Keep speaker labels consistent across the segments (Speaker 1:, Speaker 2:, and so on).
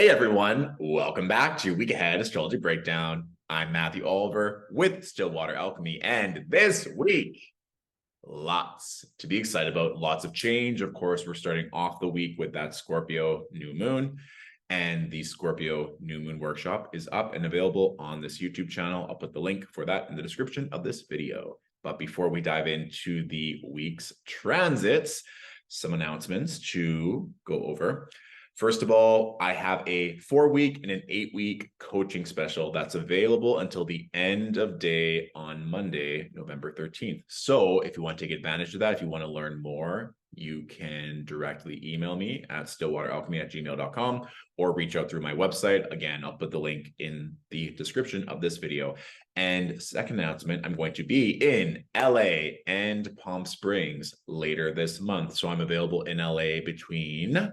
Speaker 1: Hey everyone, welcome back to Week Ahead Astrology Breakdown. I'm Matthew Oliver with Stillwater Alchemy, and this week, lots to be excited about, lots of change. Of course, we're starting off the week with that Scorpio New Moon, and the Scorpio New Moon workshop is up and available on this YouTube channel. I'll put the link for that in the description of this video. But before we dive into the week's transits, some announcements to go over. First of all, I have a 4-week and an 8-week coaching special that's available until the end of day on Monday, November 13th. So if you want to take advantage of that, if you want to learn more, you can directly email me at stillwateralchemy@gmail.com or reach out through my website. Again, I'll put the link in the description of this video. And second announcement, I'm going to be in LA and Palm Springs later this month. So I'm available in LA between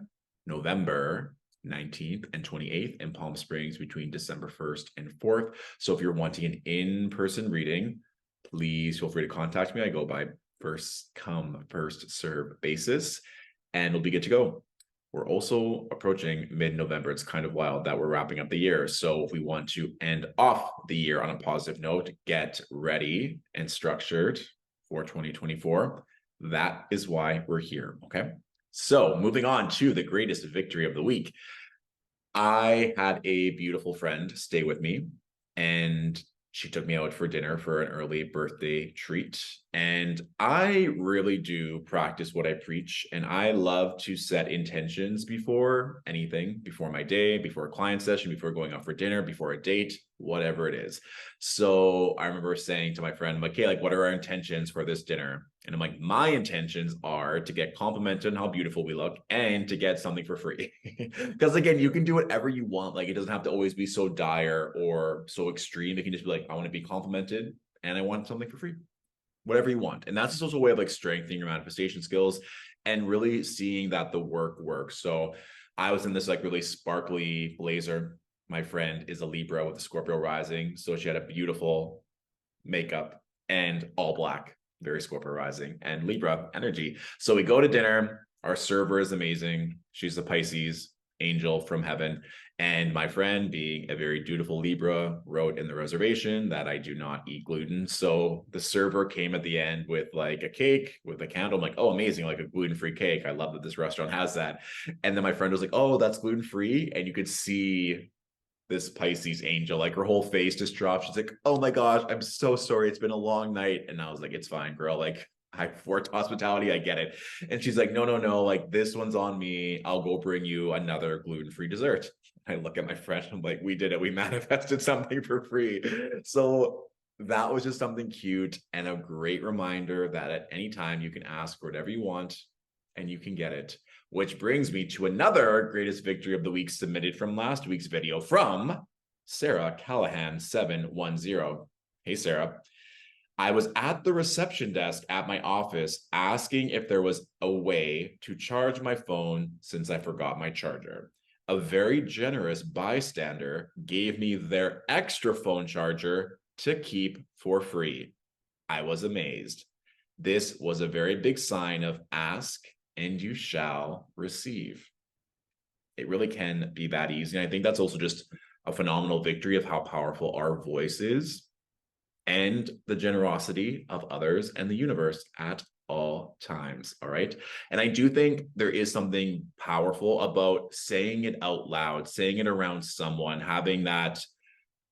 Speaker 1: November 19th and 28th, and Palm Springs between December 1st and 4th. So if you're wanting an in-person reading, please feel free to contact me. I go by first come, first serve basis, and we'll be good to go. We're also approaching mid-November. It's kind of wild that we're wrapping up the year. So if we want to end off the year on a positive note, get ready and structured for 2024, that is why we're here, okay? So moving on to the greatest victory of the week. I had a beautiful friend stay with me, and she took me out for dinner for an early birthday treat. And I really do practice what I preach. And I love to set intentions before anything, before my day, before a client session, before going out for dinner, before a date, whatever it is. So I remember saying to my friend, I'm like, okay, like, what are our intentions for this dinner? And I'm like, my intentions are to get complimented on how beautiful we look and to get something for free. Because again, you can do whatever you want. Like, it doesn't have to always be so dire or so extreme. It can just be like, I want to be complimented and I want something for free, whatever you want. And that's just also a way of like strengthening your manifestation skills and really seeing that the work works. So I was in this like really sparkly blazer. My friend is a Libra with a Scorpio rising. So she had a beautiful makeup and all black, very Scorpio rising and Libra energy. So we go to dinner. Our server is amazing. She's a Pisces angel from heaven. And my friend, being a very dutiful Libra, wrote in the reservation that I do not eat gluten. So the server came at the end with like a cake with a candle. I'm like, oh, amazing, like a gluten-free cake. I love that this restaurant has that. And then my friend was like, oh, that's gluten-free. And you could see this Pisces angel, like her whole face just dropped. She's like, oh my gosh, I'm so sorry. It's been a long night. And I was like, it's fine, girl. Like, I've worked hospitality. I get it. And she's like, no, like this one's on me. I'll go bring you another gluten-free dessert. I look at my friend. I'm like, we did it. We manifested something for free. So that was just something cute and a great reminder that at any time you can ask for whatever you want and you can get it. Which brings me to another greatest victory of the week submitted from last week's video from Sarah Callahan 710. Hey, Sarah. I was at the reception desk at my office asking if there was a way to charge my phone since I forgot my charger. A very generous bystander gave me their extra phone charger to keep for free. I was amazed. This was a very big sign of ask and you shall receive. It really can be that easy. And I think that's also just a phenomenal victory of how powerful our voice is and the generosity of others and the universe at all times. All right. And I do think there is something powerful about saying it out loud, saying it around someone, having that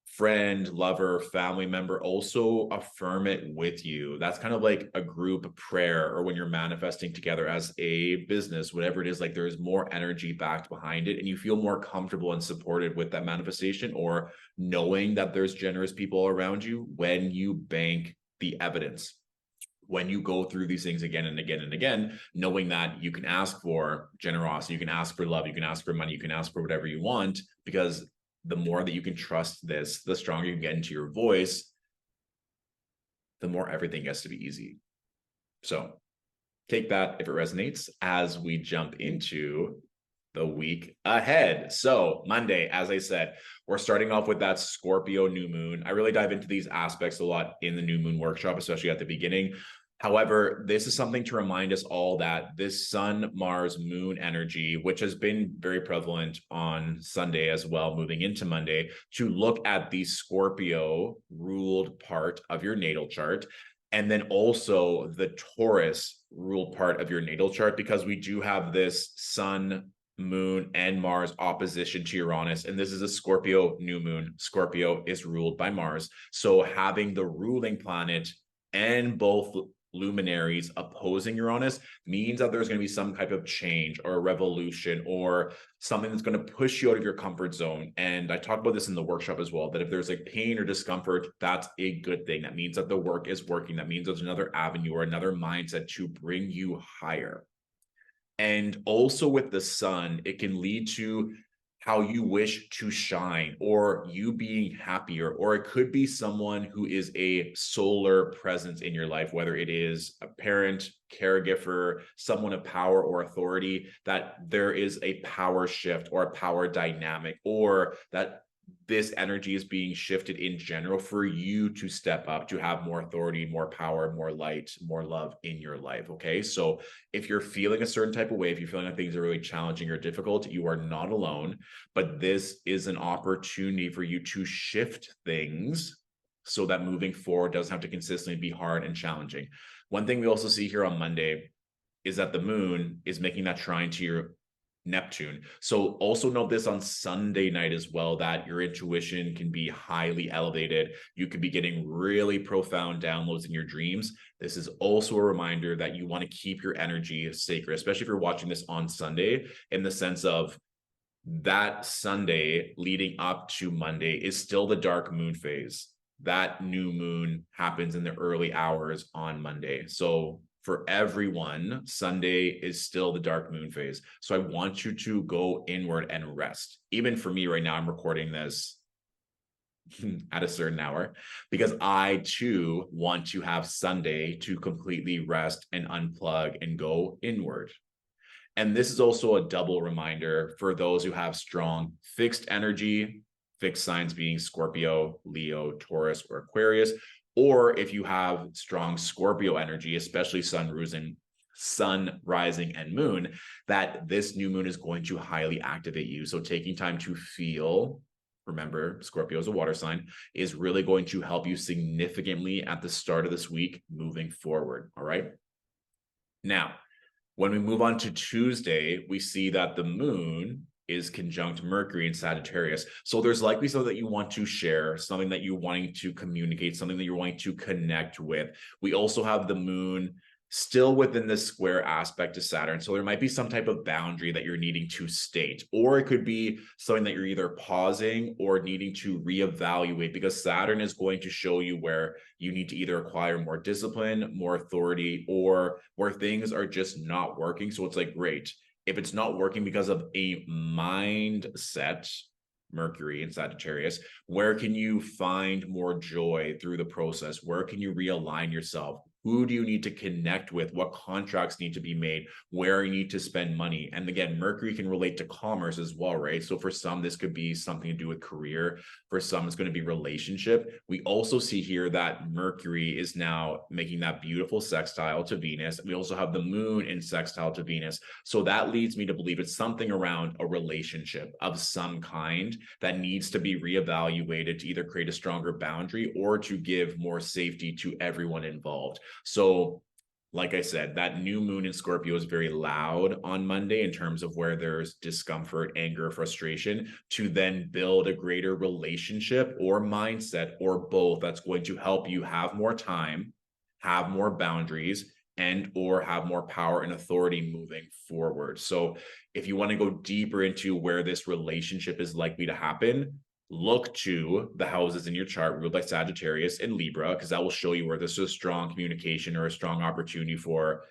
Speaker 1: friend, lover, family member also affirm it with you. That's kind of like a group prayer, or when you're manifesting together as a business, whatever it is, like there's more energy backed behind it and you feel more comfortable and supported with that manifestation, or knowing that there's generous people around you when you bank the evidence. When you go through these things again and again and again, knowing that you can ask for generosity, you can ask for love, you can ask for money, you can ask for whatever you want, because the more that you can trust this, the stronger you get into your voice, the more everything gets to be easy. So take that if it resonates as we jump into the week ahead. So Monday, as I said, we're starting off with that Scorpio new moon. I really dive into these aspects a lot in the new moon workshop, especially at the beginning. However, this is something to remind us all that this Sun, Mars, Moon energy, which has been very prevalent on Sunday as well, moving into Monday, to look at the Scorpio ruled part of your natal chart, and then also the Taurus ruled part of your natal chart, because we do have this Sun, Moon, and Mars opposition to Uranus, and this is a Scorpio new moon. Scorpio is ruled by Mars. So having the ruling planet and both luminaries opposing Uranus means that there's going to be some type of change or a revolution or something that's going to push you out of your comfort zone. And I talk about this in the workshop as well, that if there's like pain or discomfort, that's a good thing. That means that the work is working. That means there's another avenue or another mindset to bring you higher. And also with the sun, it can lead to how you wish to shine or you being happier, or it could be someone who is a solar presence in your life, whether it is a parent, caregiver, someone of power or authority, that there is a power shift or a power dynamic, or that this energy is being shifted in general for you to step up, to have more authority, more power, more light, more love in your life. Okay. So if you're feeling a certain type of way, if you're feeling like things are really challenging or difficult, you are not alone, but this is an opportunity for you to shift things so that moving forward doesn't have to consistently be hard and challenging. One thing we also see here on Monday is that the moon is making that trine to your Neptune. So also note this on Sunday night as well, that your intuition can be highly elevated. You could be getting really profound downloads in your dreams. This is also a reminder that you want to keep your energy sacred, especially if you're watching this on Sunday, in the sense of that Sunday leading up to Monday is still the dark moon phase. That new moon happens in the early hours on Monday. So for everyone, Sunday is still the dark moon phase. So I want you to go inward and rest. Even for me right now, I'm recording this at a certain hour because I too want to have Sunday to completely rest and unplug and go inward. And this is also a double reminder for those who have strong fixed energy, fixed signs being Scorpio, Leo, Taurus, or Aquarius, or if you have strong Scorpio energy, especially sun, rising, and moon, that this new moon is going to highly activate you. So taking time to feel, remember, Scorpio is a water sign, is really going to help you significantly at the start of this week moving forward. All right. Now, when we move on to Tuesday, we see that the moon is conjunct Mercury in Sagittarius. So there's likely something that you want to share, something that you're wanting to communicate, something that you're wanting to connect with. We also have the moon still within the square aspect to Saturn. So there might be some type of boundary that you're needing to state, or it could be something that you're either pausing or needing to reevaluate, because Saturn is going to show you where you need to either acquire more discipline, more authority, or where things are just not working. So it's like, great. If it's not working because of a mindset, Mercury in Sagittarius, where can you find more joy through the process? Where can you realign yourself? Who do you need to connect with? What contracts need to be made? Where you need to spend money? And again, Mercury can relate to commerce as well, right? So for some, this could be something to do with career. For some, it's going to be relationship. We also see here that Mercury is now making that beautiful sextile to Venus. We also have the moon in sextile to Venus. So that leads me to believe it's something around a relationship of some kind that needs to be reevaluated to either create a stronger boundary or to give more safety to everyone involved. So, like I said, that new moon in Scorpio is very loud on Monday in terms of where there's discomfort, anger, frustration, to then build a greater relationship or mindset or both that's going to help you have more time, have more boundaries, and or have more power and authority moving forward. So if you want to go deeper into where this relationship is likely to happen, look to the houses in your chart ruled by Sagittarius and Libra, because that will show you where there's a strong communication or a strong opportunity for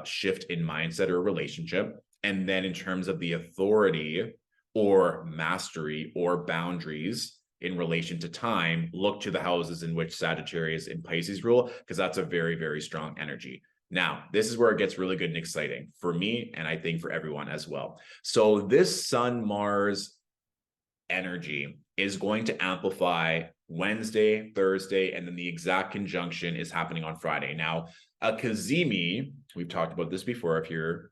Speaker 1: shift in mindset or relationship. And then in terms of the authority or mastery or boundaries in relation to time, look to the houses in which Sagittarius and Pisces rule, because that's a very, very strong energy. Now, this is where it gets really good and exciting for me, and I think for everyone as well. So this Sun Mars energy is going to amplify Wednesday, Thursday, and then the exact conjunction is happening on Friday. Now, a Cazimi, we've talked about this before if you're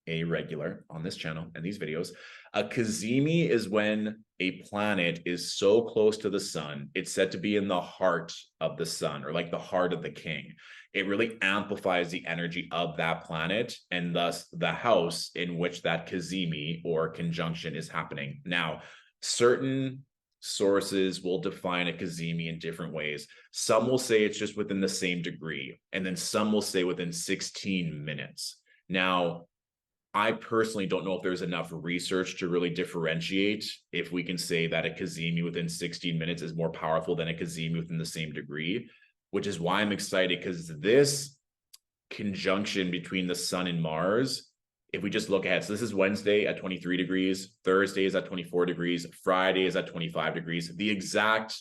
Speaker 1: a regular on this channel and these videos. A Cazimi is when a planet is so close to the sun, it's said to be in the heart of the sun, or like the heart of the king. It really amplifies the energy of that planet and thus the house in which that Cazimi or conjunction is happening. Now, certain sources will define a Cazimi in different ways. Some will say it's just within the same degree, and then some will say within 16 minutes. Now, I personally don't know if there's enough research to really differentiate if we can say that a Cazimi within 16 minutes is more powerful than a Cazimi within the same degree, which is why I'm excited, because this conjunction between the sun and Mars, if we just look ahead, so this is Wednesday at 23 degrees, Thursday is at 24 degrees, Friday is at 25 degrees. The exact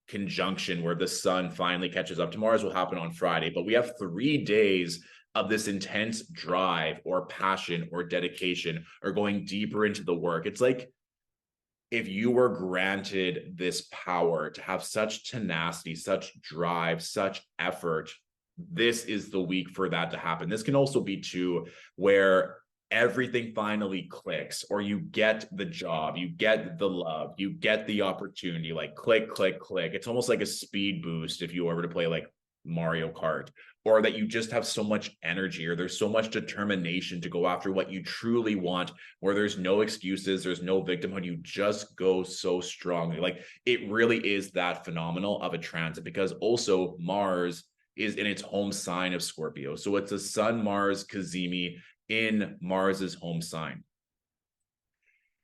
Speaker 1: conjunction where the sun finally catches up to Mars will happen on Friday, but we have 3 days of this intense drive or passion or dedication or going deeper into the work. It's like if you were granted this power to have such tenacity, such drive, such effort, this is the week for that to happen. This can also be too where everything finally clicks, or you get the job, you get the love, you get the opportunity, like click, click, click. It's almost like a speed boost if you were to play like Mario Kart, or that you just have so much energy, or there's so much determination to go after what you truly want, where there's no excuses, there's no victimhood, you just go so strongly. Like it really is that phenomenal of a transit, because also Mars is in its home sign of Scorpio. So it's a Sun Mars Cazimi in Mars's home sign.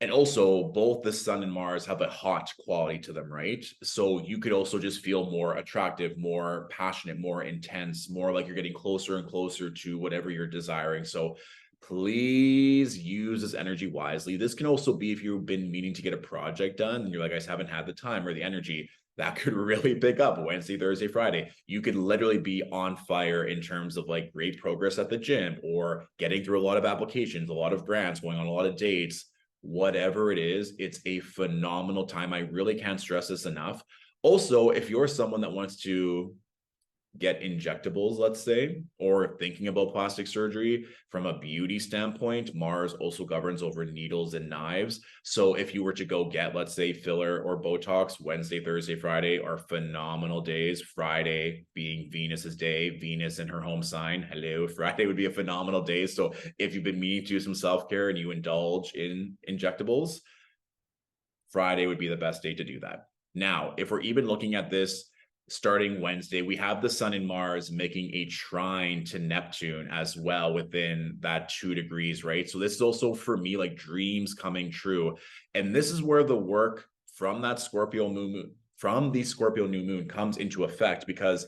Speaker 1: And also both the sun and Mars have a hot quality to them, right? So you could also just feel more attractive, more passionate, more intense, more like you're getting closer and closer to whatever you're desiring. So please use this energy wisely. This can also be if you've been meaning to get a project done and you're like, I just haven't had the time or the energy. That could really pick up Wednesday, Thursday, Friday. You could literally be on fire in terms of like great progress at the gym, or getting through a lot of applications, a lot of grants, going on a lot of dates. Whatever it is, it's a phenomenal time. I really can't stress this enough. Also, if you're someone that wants to get injectables, let's say, or thinking about plastic surgery from a beauty standpoint, Mars also governs over needles and knives. So if you were to go get, let's say, filler or Botox, Wednesday, Thursday, Friday are phenomenal days. Friday being Venus's day, Venus in her home sign. Hello, Friday would be a phenomenal day. So if you've been meaning to do some self-care and you indulge in injectables, Friday would be the best day to do that. Now, if we're even looking at this starting Wednesday, we have the sun and Mars making a trine to Neptune as well within that 2 degrees, right? So this is also for me like dreams coming true. And this is where the work from that Scorpio New Moon, from the Scorpio New Moon comes into effect, because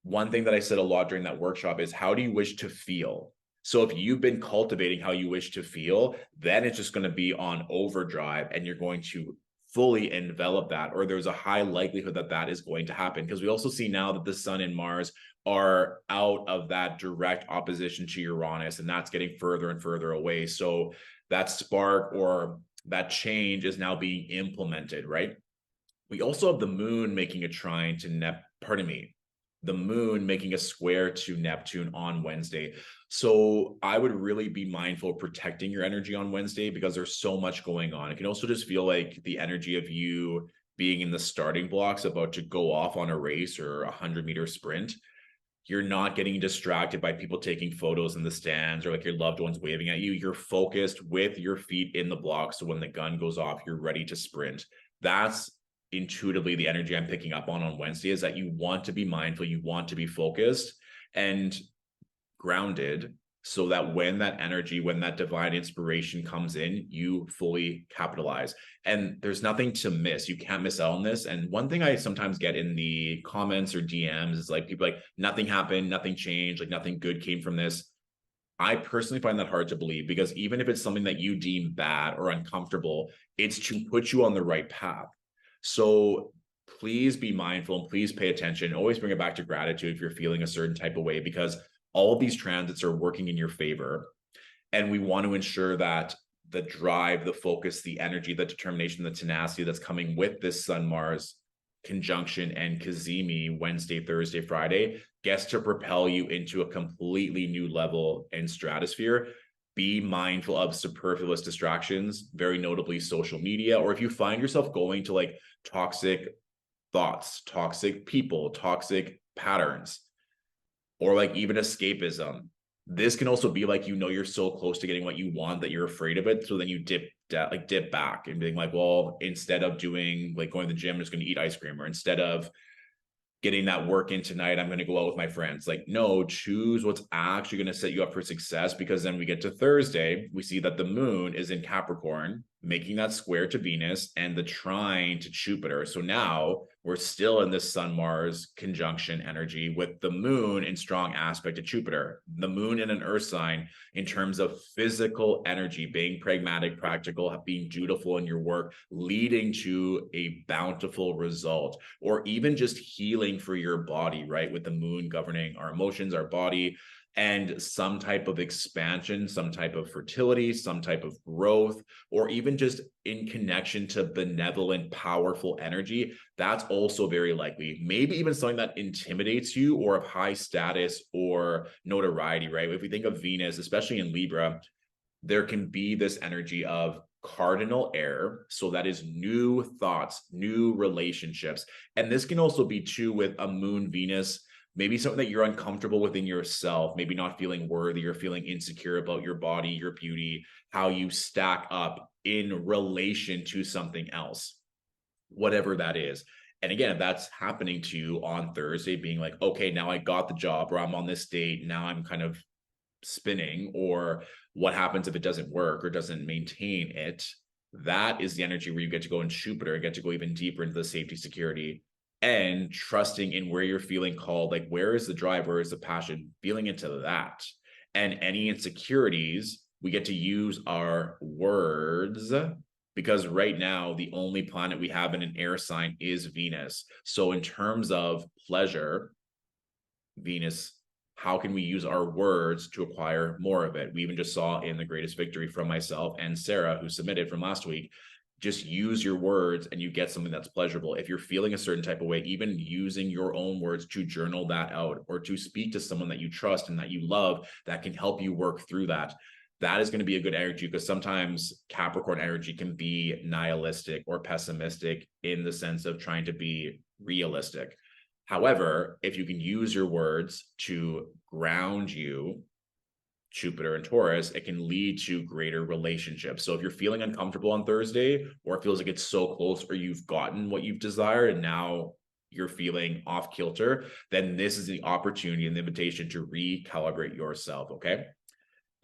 Speaker 1: one thing that I said a lot during that workshop is, how do you wish to feel? So if you've been cultivating how you wish to feel, then it's just going to be on overdrive and you're going to fully envelop that, or there's a high likelihood that that is going to happen, because we also see now that the sun and Mars are out of that direct opposition to Uranus, and that's getting further and further away. So that spark or that change is now being implemented, right? We also have the moon making a trine to the moon making a square to Neptune on Wednesday. So I would really be mindful of protecting your energy on Wednesday, because there's so much going on. It can also just feel like the energy of you being in the starting blocks about to go off on a race or a 100-meter sprint. You're not getting distracted by people taking photos in the stands or like your loved ones waving at you. You're focused with your feet in the block. So when the gun goes off, you're ready to sprint. That's intuitively the energy I'm picking up on Wednesday, is that you want to be mindful, you want to be focused and grounded, so that when that energy, when that divine inspiration comes in, you fully capitalize. And there's nothing to miss. You can't miss out on this. And one thing I sometimes get in the comments or DMs is like people like, nothing happened, nothing changed, like nothing good came from this. I personally find that hard to believe, because even if it's something that you deem bad or uncomfortable, it's to put you on the right path. So please be mindful and please pay attention. Always bring it back to gratitude if you're feeling a certain type of way, because all of these transits are working in your favor. And we want to ensure that the drive, the focus, the energy, the determination, the tenacity that's coming with this Sun Mars conjunction and Cazimi Wednesday, Thursday, Friday gets to propel you into a completely new level and stratosphere. Be mindful of superfluous distractions, very notably social media, or if you find yourself going to like toxic thoughts, toxic people, toxic patterns, or like even escapism. This can also be like, you're so close to getting what you want that you're afraid of it. So then you dip back and being like, well, instead of doing like going to the gym, I'm just going to eat ice cream, or instead of getting that work in tonight, I'm going to go out with my friends. Like, no, choose what's actually going to set you up for success, because then we get to Thursday, we see that the moon is in Capricorn, making that square to Venus and the trine to Jupiter. So now we're still in this Sun Mars conjunction energy with the moon in strong aspect to Jupiter, the moon in an earth sign in terms of physical energy, being pragmatic, practical, being dutiful in your work, leading to a bountiful result, or even just healing for your body, right? With the moon governing our emotions, our body, and some type of expansion, some type of fertility, some type of growth, or even just in connection to benevolent, powerful energy. That's also very likely. Maybe even something that intimidates you or of high status or notoriety, right? If we think of Venus, especially in Libra, there can be this energy of cardinal air. So that is new thoughts, new relationships. And this can also be too with a moon Venus, maybe something that you're uncomfortable within yourself, maybe not feeling worthy or feeling insecure about your body, your beauty, how you stack up in relation to something else, whatever that is. And again, if that's happening to you on Thursday, being like, okay, now I got the job, or I'm on this date, now I'm kind of spinning, or what happens if it doesn't work or doesn't maintain it, that is the energy where you get to go in Jupiter and get to go even deeper into the safety, security, and trusting in where you're feeling called. Like, where is the drive, where is the passion, feeling into that. And any insecurities, we get to use our words, because right now the only planet we have in an air sign is Venus. So in terms of pleasure, Venus, how can we use our words to acquire more of it? We even just saw in The Greatest Victory from myself and Sarah, who submitted from last week, just use your words and you get something that's pleasurable. If you're feeling a certain type of way, even using your own words to journal that out, or to speak to someone that you trust and that you love that can help you work through that, that is going to be a good energy, because sometimes Capricorn energy can be nihilistic or pessimistic in the sense of trying to be realistic. However, if you can use your words to ground you, Jupiter and Taurus, it can lead to greater relationships. So if you're feeling uncomfortable on Thursday, or it feels like it's so close, or you've gotten what you've desired and now you're feeling off kilter, then this is the opportunity and the invitation to recalibrate yourself, okay?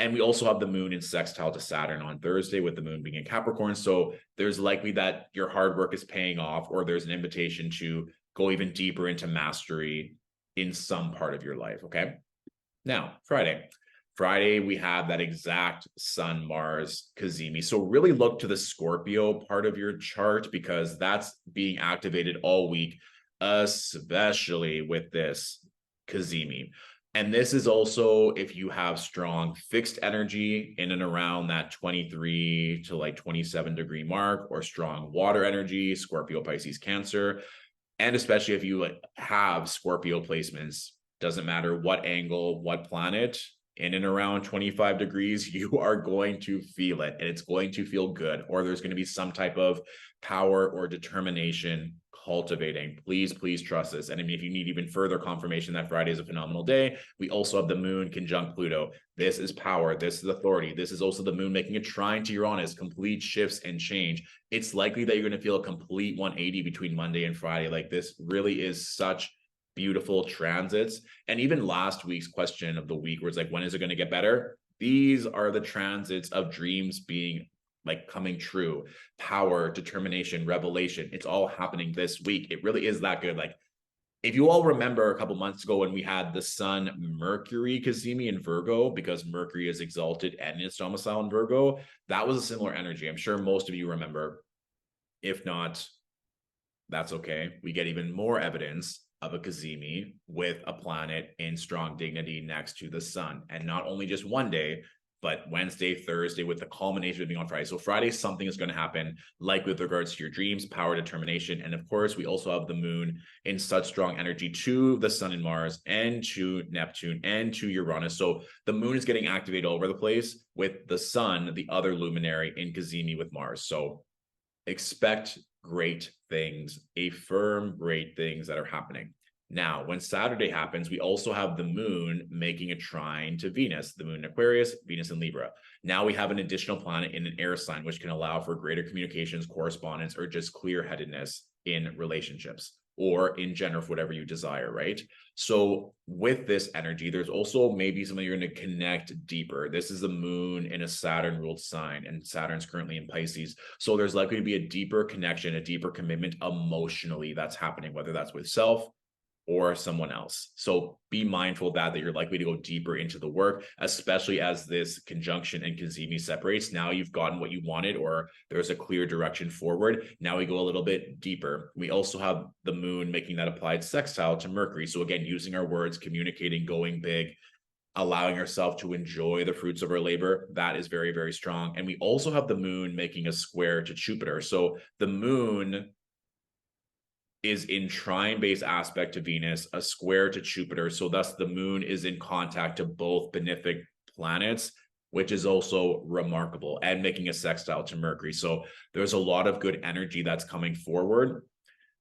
Speaker 1: And we also have the moon in sextile to Saturn on Thursday, with the moon being in Capricorn. So there's likely that your hard work is paying off, or there's an invitation to go even deeper into mastery in some part of your life, okay? Now, Friday, we have that exact Sun Mars Cazimi. So really look to the Scorpio part of your chart, because that's being activated all week, especially with this Cazimi. And this is also if you have strong fixed energy in and around that 23 to like 27 degree mark, or strong water energy, Scorpio, Pisces, Cancer. And especially if you have Scorpio placements, doesn't matter what angle, what planet, in and around 25 degrees, you are going to feel it, and it's going to feel good, or there's going to be some type of power or determination cultivating. Please, please trust this. And I mean, if you need even further confirmation that Friday is a phenomenal day, we also have the moon conjunct Pluto. This is power. This is authority. This is also the moon making a trine to Uranus, complete shifts and change. It's likely that you're going to feel a complete 180 between Monday and Friday. Like, this really is such beautiful transits. And even last week's question of the week, where it's like, when is it going to get better? These are the transits of dreams being like coming true, power, determination, revelation. It's all happening this week. It really is that good. Like, if you all remember a couple months ago when we had the Sun Mercury Cazimi in Virgo, because Mercury is exalted and its domicile in Virgo, that was a similar energy. I'm sure most of you remember. If not, that's okay. We get even more evidence of a Cazimi with a planet in strong dignity next to the sun. And not only just one day, but Wednesday, Thursday, with the culmination being on Friday. So Friday, something is going to happen, like with regards to your dreams, power, determination. And of course, we also have the moon in such strong energy to the sun and Mars and to Neptune and to Uranus. So the moon is getting activated all over the place with the sun, the other luminary, in Cazimi with Mars. So expect great things, affirm great things that are happening. Now, when Saturday happens, we also have the moon making a trine to Venus, the moon in Aquarius, Venus in Libra. Now we have an additional planet in an air sign, which can allow for greater communications, correspondence, or just clear-headedness in relationships, or in general, for whatever you desire, right? So with this energy, there's also maybe something you're going to connect deeper. This is the moon in a Saturn ruled sign, and Saturn's currently in Pisces. So there's likely to be a deeper connection, a deeper commitment emotionally that's happening, whether that's with self or someone else. So be mindful of that you're likely to go deeper into the work, especially as this conjunction and Cazimi separates. Now you've gotten what you wanted, or there's a clear direction forward. Now we go a little bit deeper. We also have the moon making that applied sextile to Mercury. So again, using our words, communicating, going big, allowing ourselves to enjoy the fruits of our labor, that is very, very strong. And we also have the moon making a square to Jupiter. So the moon is in trine-based aspect to Venus, a square to Jupiter. So thus the moon is in contact to both benefic planets, which is also remarkable, and making a sextile to Mercury. So there's a lot of good energy that's coming forward.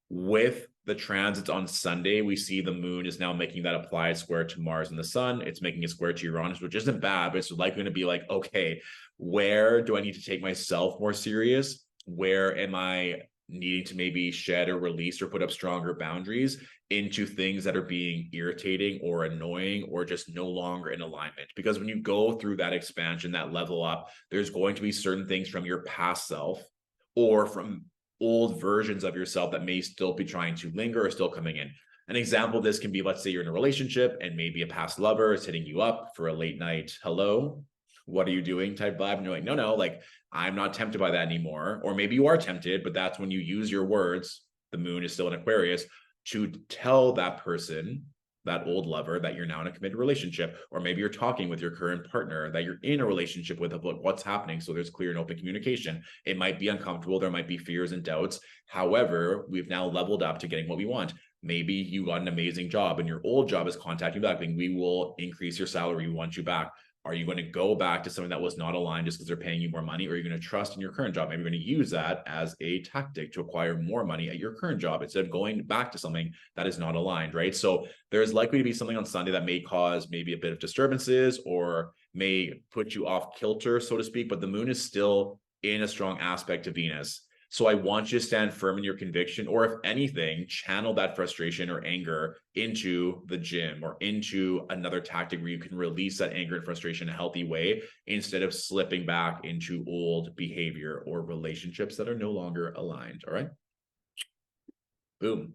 Speaker 1: With the transits on Sunday, we see the moon is now making that applied square to Mars and the sun. It's making a square to Uranus, which isn't bad, but it's likely going to be like, okay, where do I need to take myself more serious? Where am I needing to maybe shed or release or put up stronger boundaries into things that are being irritating or annoying or just no longer in alignment? Because when you go through that expansion, that level up, there's going to be certain things from your past self or from old versions of yourself that may still be trying to linger or still coming in. An example of this can be, let's say you're in a relationship and maybe a past lover is hitting you up for a late night, hello, what are you doing type vibe. And you're like, no, like I'm not tempted by that anymore. Or maybe you are tempted, but that's when you use your words. The moon is still in Aquarius to tell that person, that old lover, that you're now in a committed relationship. Or maybe you're talking with your current partner that you're in a relationship with about what's happening. So there's clear and open communication. It might be uncomfortable. There might be fears and doubts. However, we've now leveled up to getting what we want. Maybe you got an amazing job and your old job is contacting you back, and we will increase your salary. We want you back. Are you going to go back to something that was not aligned just because they're paying you more money? Or are you going to trust in your current job? Maybe you're going to use that as a tactic to acquire more money at your current job instead of going back to something that is not aligned, right? So there's likely to be something on Sunday that may cause maybe a bit of disturbances or may put you off kilter, so to speak, but the moon is still in a strong aspect to Venus. So I want you to stand firm in your conviction, or if anything, channel that frustration or anger into the gym or into another tactic where you can release that anger and frustration in a healthy way instead of slipping back into old behavior or relationships that are no longer aligned. All right. Boom.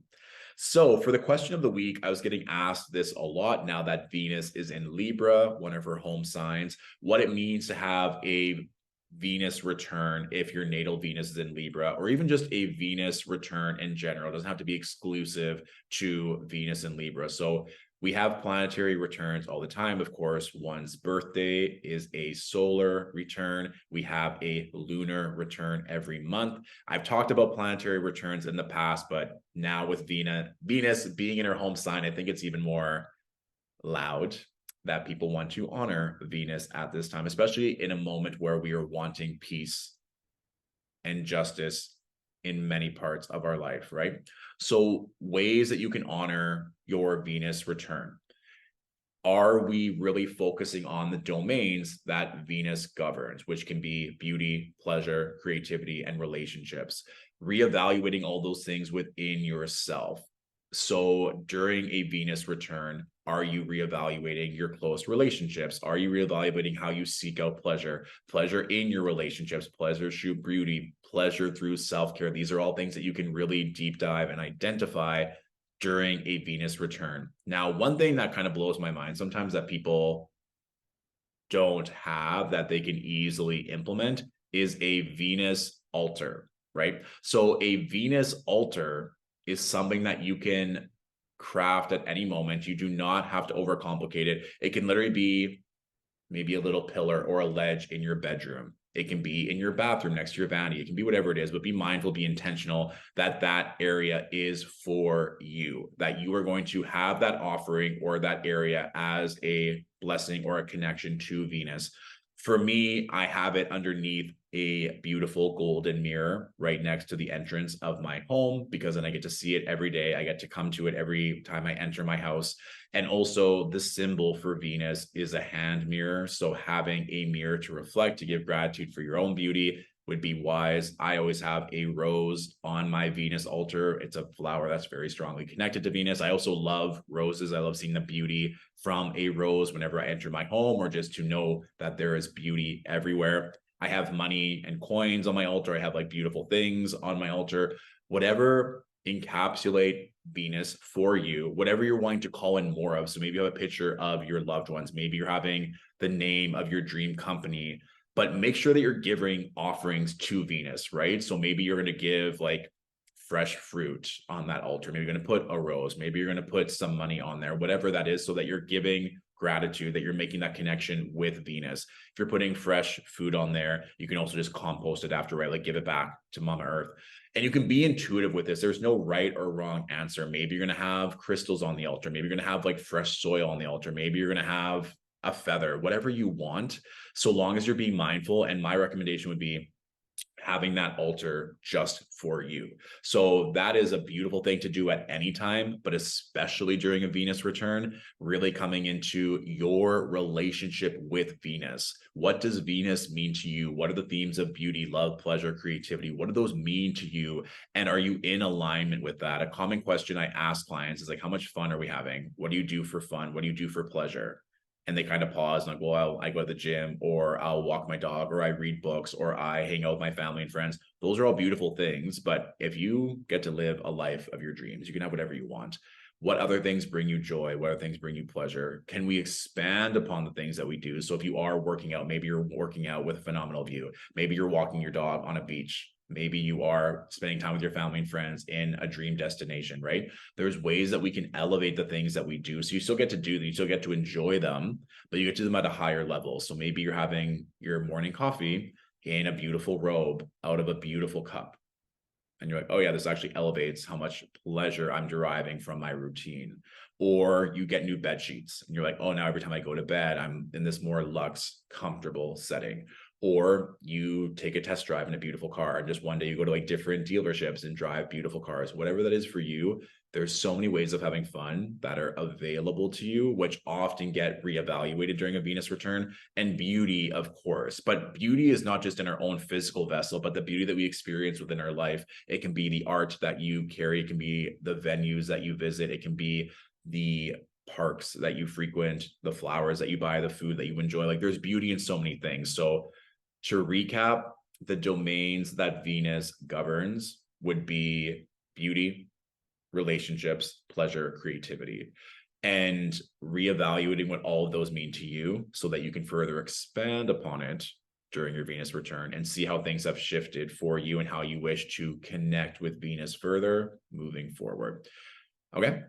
Speaker 1: So for the question of the week, I was getting asked this a lot now that Venus is in Libra, one of her home signs, what it means to have a Venus return if your natal Venus is in Libra, or even just a Venus return in general. It doesn't have to be exclusive to Venus and Libra. So we have planetary returns all the time. Of course, one's birthday is a solar return. We have a lunar return every month. I've talked about planetary returns in the past, but now with Venus being in her home sign, I think it's even more loud that people want to honor Venus at this time, especially in a moment where we are wanting peace and justice in many parts of our life, right? So ways that you can honor your Venus return. Are we really focusing on the domains that Venus governs, which can be beauty, pleasure, creativity, and relationships? Reevaluating all those things within yourself. So during a Venus return, are you reevaluating your close relationships? Are you reevaluating how you seek out pleasure in your relationships, pleasure through beauty, pleasure through self-care? These are all things that you can really deep dive and identify during a Venus return. Now, one thing that kind of blows my mind sometimes that people don't have that they can easily implement is a Venus altar, right? So a Venus altar is something that you can craft at any moment. You do not have to overcomplicate it. It can literally be maybe a little pillar or a ledge in your bedroom. It can be in your bathroom next to your vanity. It can be whatever it is, but be mindful, be intentional that that area is for you, that you are going to have that offering or that area as a blessing or a connection to Venus. For me, I have it underneath a beautiful golden mirror right next to the entrance of my home, because then I get to see it every day. I get to come to it every time I enter my house. And also the symbol for Venus is a hand mirror. So having a mirror to reflect, to give gratitude for your own beauty would be wise. I always have a rose on my Venus altar. It's a flower that's very strongly connected to Venus. I also love roses. I love seeing the beauty from a rose whenever I enter my home, or just to know that there is beauty everywhere. I have money and coins on my altar. I have like beautiful things on my altar. Whatever encapsulate Venus for you, whatever you're wanting to call in more of. So maybe you have a picture of your loved ones. Maybe you're having the name of your dream company, but make sure that you're giving offerings to Venus, right? So maybe you're going to give like fresh fruit on that altar. Maybe you're going to put a rose. Maybe you're going to put some money on there, whatever that is, so that you're giving gratitude, that you're making that connection with Venus. If you're putting fresh food on there, you can also just compost it after, right? Like give it back to Mama Earth. And you can be intuitive with this. There's no right or wrong answer. Maybe you're going to have crystals on the altar. Maybe you're going to have like fresh soil on the altar. Maybe you're going to have a feather, whatever you want, so long as you're being mindful. And my recommendation would be having that altar just for you. So that is a beautiful thing to do at any time, but especially during a Venus return, really coming into your relationship with Venus. What does Venus mean to you? What are the themes of beauty, love, pleasure, creativity? What do those mean to you? And are you in alignment with that? A common question I ask clients is like, how much fun are we having? What do you do for fun? What do you do for pleasure? And they kind of pause and like, well, I go to the gym, or I'll walk my dog, or I read books, or I hang out with my family and friends. Those are all beautiful things. But if you get to live a life of your dreams, you can have whatever you want. What other things bring you joy? What other things bring you pleasure? Can we expand upon the things that we do? So if you are working out, maybe you're working out with a phenomenal view. Maybe you're walking your dog on a beach. Maybe you are spending time with your family and friends in a dream destination, right? There's ways that we can elevate the things that we do. So you still get to do them, you still get to enjoy them, but you get to do them at a higher level. So maybe you're having your morning coffee in a beautiful robe out of a beautiful cup. And you're like, oh yeah, this actually elevates how much pleasure I'm deriving from my routine. Or you get new bed sheets and you're like, oh, now every time I go to bed, I'm in this more luxe, comfortable setting. Or you take a test drive in a beautiful car, and just one day you go to like different dealerships and drive beautiful cars, whatever that is for you. There's so many ways of having fun that are available to you, which often get reevaluated during a Venus return. And beauty, of course, but beauty is not just in our own physical vessel, but the beauty that we experience within our life. It can be the art that you carry. It can be the venues that you visit. It can be the parks that you frequent, the flowers that you buy, the food that you enjoy. Like there's beauty in so many things. So to recap, the domains that Venus governs would be beauty, relationships, pleasure, creativity, and reevaluating what all of those mean to you so that you can further expand upon it during your Venus return and see how things have shifted for you and how you wish to connect with Venus further moving forward. Okay.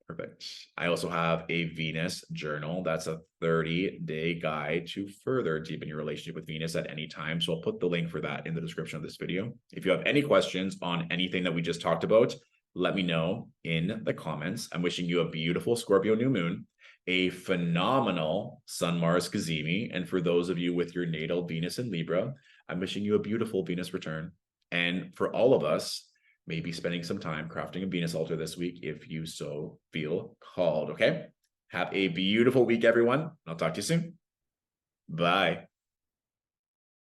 Speaker 1: Perfect. I also have a Venus journal. That's a 30-day guide to further deepen your relationship with Venus at any time. So I'll put the link for that in the description of this video. If you have any questions on anything that we just talked about, let me know in the comments. I'm wishing you a beautiful Scorpio new moon, a phenomenal Sun Mars Cazimi. And for those of you with your natal Venus in Libra, I'm wishing you a beautiful Venus return. And for all of us, maybe spending some time crafting a Venus altar this week if you so feel called, okay? Have a beautiful week, everyone. I'll talk to you soon. Bye.